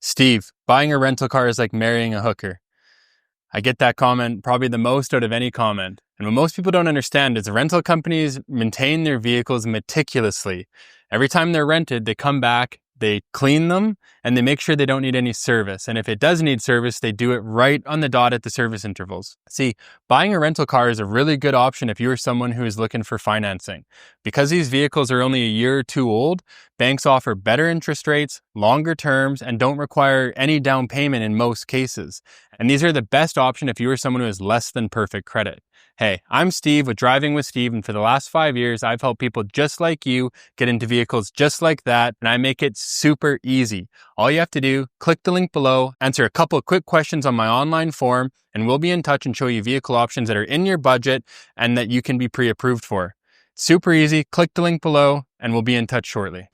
Steve, buying a rental car is like marrying a hooker. I get that comment probably the most out of any comment. And what most people don't understand is rental companies maintain their vehicles meticulously. Every time they're rented, they come back, they clean them, and they make sure they don't need any service. And if it does need service, they do it right on the dot at the service intervals. See, buying a rental car is a really good option if you are someone who is looking for financing. Because these vehicles are only a year or two old, banks offer better interest rates, longer terms, and don't require any down payment in most cases. And these are the best option if you are someone who has less than perfect credit. Hey, I'm Steve with Driving with Steve, and for the last 5 years, I've helped people just like you get into vehicles just like that, and I make it super easy. All you have to do, click the link below, answer a couple of quick questions on my online form, and we'll be in touch and show you vehicle options that are in your budget and that you can be pre-approved for. Super easy, click the link below, and we'll be in touch shortly.